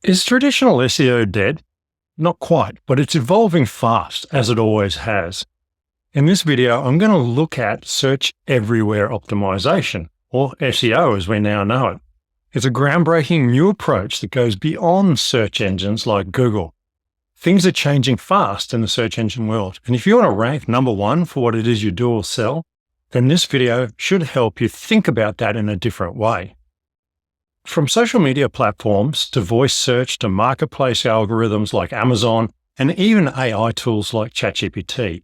Is traditional SEO dead? Not quite, but it's evolving fast, as it always has. In this video, I'm going to look at Search Everywhere Optimisation, or SEO as we now know it. It's a groundbreaking new approach that goes beyond search engines like Google. Things are changing fast in the search engine world, and if you want to rank number one for what it is you do or sell, then this video should help you think about that in a different way. From social media platforms to voice search to marketplace algorithms like Amazon and even AI tools like ChatGPT,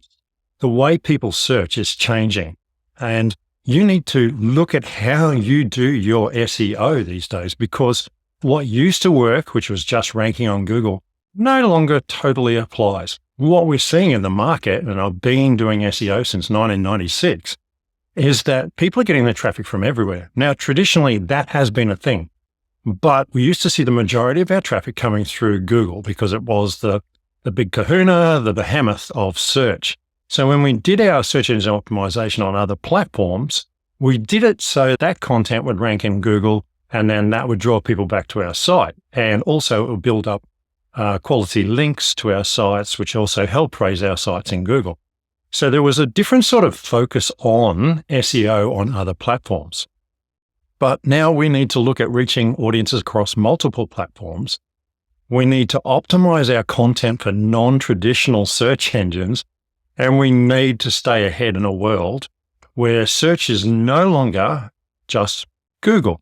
the way people search is changing. And you need to look at how you do your SEO these days, because what used to work, which was just ranking on Google, no longer totally applies. What we're seeing in the market, and I've been doing SEO since 1996, is that people are getting their traffic from everywhere. Now, traditionally, that has been a thing. But we used to see the majority of our traffic coming through Google because it was the big kahuna, the behemoth of search. So when we did our search engine optimization on other platforms, we did it so that content would rank in Google, and then that would draw people back to our site. And also it would build up quality links to our sites, which also help raise our sites in Google. So there was a different sort of focus on SEO on other platforms. But now we need to look at reaching audiences across multiple platforms. We need to optimize our content for non-traditional search engines, and we need to stay ahead in a world where search is no longer just Google.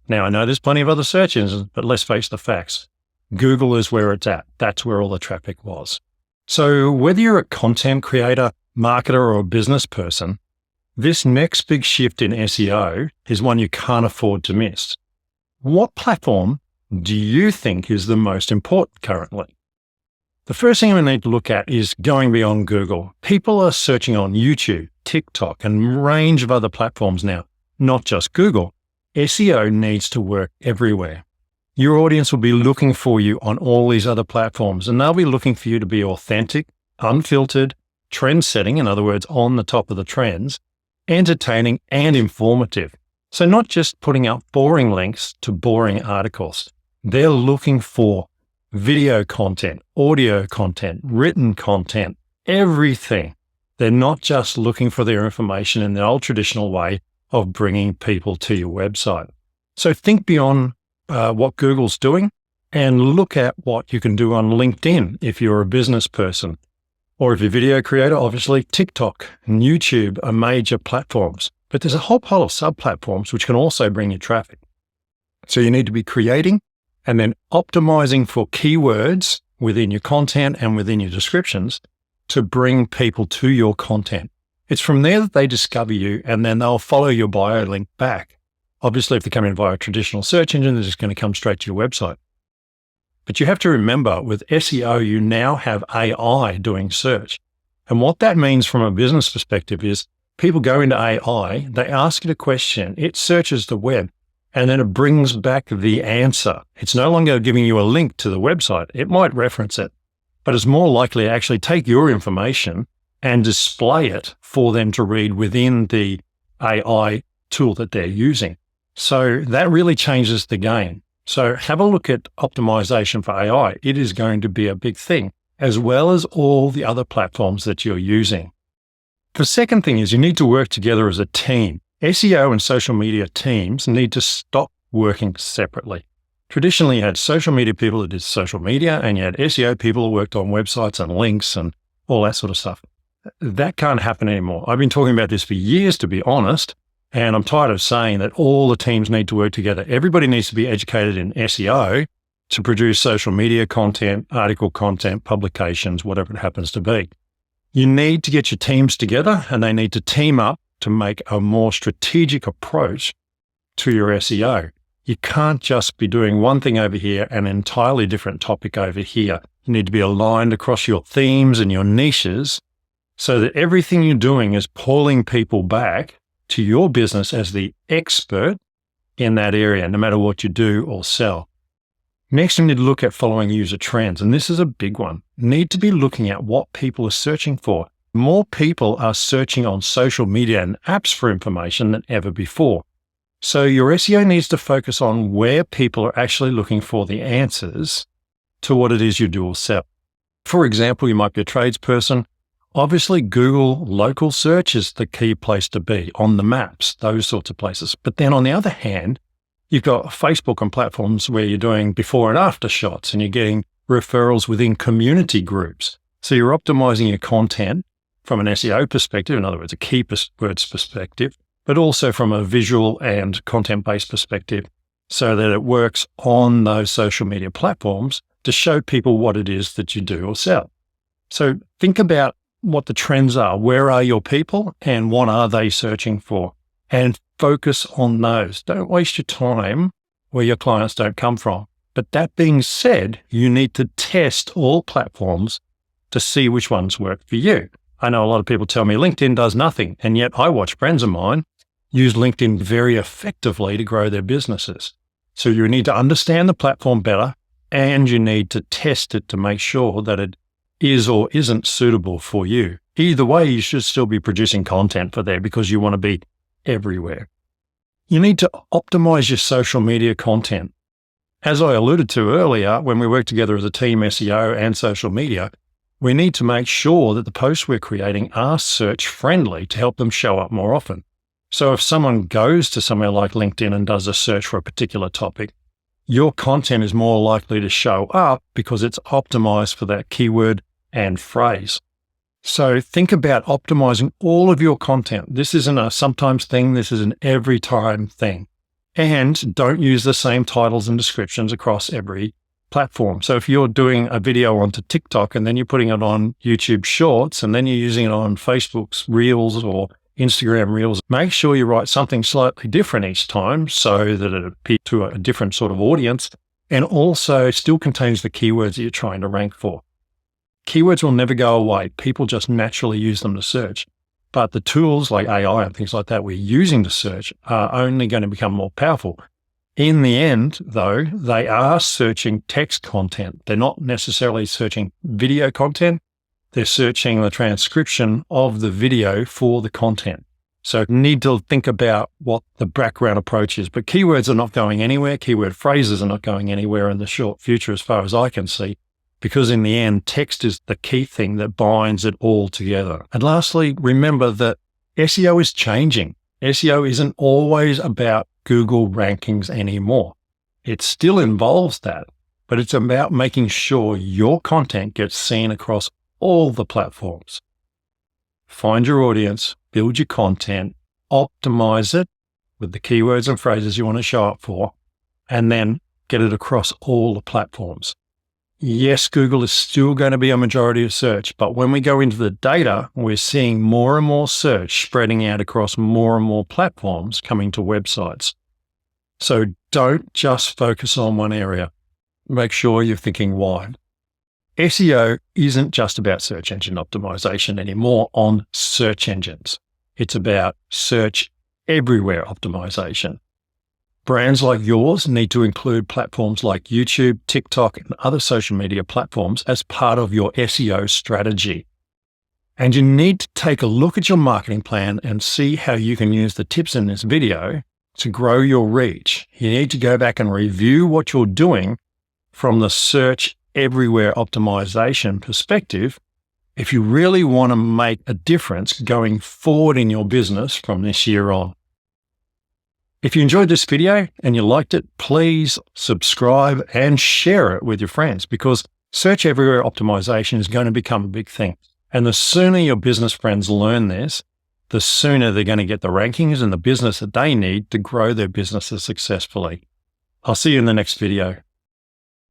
Now, I know there's plenty of other search engines, but let's face the facts. Google is where it's at. That's where all the traffic was. So whether you're a content creator, marketer, or a business person, this next big shift in SEO is one you can't afford to miss. What platform do you think is the most important currently? The first thing we need to look at is going beyond Google. People are searching on YouTube, TikTok, and a range of other platforms now, not just Google. SEO needs to work everywhere. Your audience will be looking for you on all these other platforms, and they'll be looking for you to be authentic, unfiltered, trend-setting, in other words, on the top of the trends, entertaining and informative. So not just putting out boring links to boring articles. They're looking for video content, audio content, written content, everything. They're not just looking for their information in the old traditional way of bringing people to your website. So think beyond what Google's doing and look at what you can do on LinkedIn if you're a business person. Or if you're a video creator, obviously TikTok and YouTube are major platforms, but there's a whole pile of sub-platforms which can also bring you traffic. So you need to be creating and then optimizing for keywords within your content and within your descriptions to bring people to your content. It's from there that they discover you, and then they'll follow your bio link back. Obviously, if they're coming via a traditional search engine, they're just going to come straight to your website. But you have to remember, with SEO, you now have AI doing search. And what that means from a business perspective is people go into AI, they ask it a question, it searches the web, and then it brings back the answer. It's no longer giving you a link to the website. It might reference it, but it's more likely to actually take your information and display it for them to read within the AI tool that they're using. So that really changes the game. So have a look at optimization for AI. It is going to be a big thing, as well as all the other platforms that you're using. The second thing is you need to work together as a team. SEO and social media teams need to stop working separately. Traditionally, you had social media people that did social media, and you had SEO people who worked on websites and links and all that sort of stuff. That can't happen anymore. I've been talking about this for years, to be honest. And I'm tired of saying that all the teams need to work together. Everybody needs to be educated in SEO to produce social media content, article content, publications, whatever it happens to be. You need to get your teams together, and they need to team up to make a more strategic approach to your SEO. You can't just be doing one thing over here and an entirely different topic over here. You need to be aligned across your themes and your niches so that everything you're doing is pulling people back to your business as the expert in that area, no matter what you do or sell. Next, you need to look at following user trends, and this is a big one. You need to be looking at what people are searching for. More people are searching on social media and apps for information than ever before. So your SEO needs to focus on where people are actually looking for the answers to what it is you do or sell. For example, you might be a tradesperson. Obviously, Google local search is the key place to be on the maps, those sorts of places. But then on the other hand, you've got Facebook and platforms where you're doing before and after shots and you're getting referrals within community groups. So you're optimizing your content from an SEO perspective, in other words, a keywords perspective, but also from a visual and content-based perspective so that it works on those social media platforms to show people what it is that you do or sell. So think about what the trends are. Where are your people and what are they searching for? And focus on those. Don't waste your time where your clients don't come from. But that being said, you need to test all platforms to see which ones work for you. I know a lot of people tell me LinkedIn does nothing, and yet I watch friends of mine use LinkedIn very effectively to grow their businesses. So you need to understand the platform better, and you need to test it to make sure that it is or isn't suitable for you. Either way, you should still be producing content for there because you want to be everywhere. You need to optimize your social media content. As I alluded to earlier, when we work together as a team, SEO and social media, we need to make sure that the posts we're creating are search friendly to help them show up more often. So if someone goes to somewhere like LinkedIn and does a search for a particular topic, your content is more likely to show up because it's optimized for that keyword and phrase. So think about optimizing all of your content. This isn't a sometimes thing. This is an every time thing. And don't use the same titles and descriptions across every platform. So if you're doing a video onto TikTok and then you're putting it on YouTube Shorts and then you're using it on Facebook's Reels or Instagram Reels, make sure you write something slightly different each time so that it appeals to a different sort of audience and also still contains the keywords that you're trying to rank for. Keywords will never go away. People just naturally use them to search. But the tools like AI and things like that we're using to search are only going to become more powerful. In the end, though, they are searching text content. They're not necessarily searching video content. They're searching the transcription of the video for the content. So you need to think about what the background approach is. But keywords are not going anywhere. Keyword phrases are not going anywhere in the short future as far as I can see, because in the end, text is the key thing that binds it all together. And lastly, remember that SEO is changing. SEO isn't always about Google rankings anymore. It still involves that, but it's about making sure your content gets seen across all the platforms. Find your audience, build your content, optimize it with the keywords and phrases you want to show up for, and then get it across all the platforms. Yes, Google is still going to be a majority of search, but when we go into the data, we're seeing more and more search spreading out across more and more platforms coming to websites. So don't just focus on one area. Make sure you're thinking wide. SEO isn't just about search engine optimization anymore on search engines. It's about search everywhere optimization. Brands like yours need to include platforms like YouTube, TikTok, and other social media platforms as part of your SEO strategy. And you need to take a look at your marketing plan and see how you can use the tips in this video to grow your reach. You need to go back and review what you're doing from the search everywhere optimization perspective if you really want to make a difference going forward in your business from this year on. If you enjoyed this video and you liked it, please subscribe and share it with your friends because search everywhere optimization is going to become a big thing. And the sooner your business friends learn this, the sooner they're going to get the rankings and the business that they need to grow their businesses successfully. I'll see you in the next video.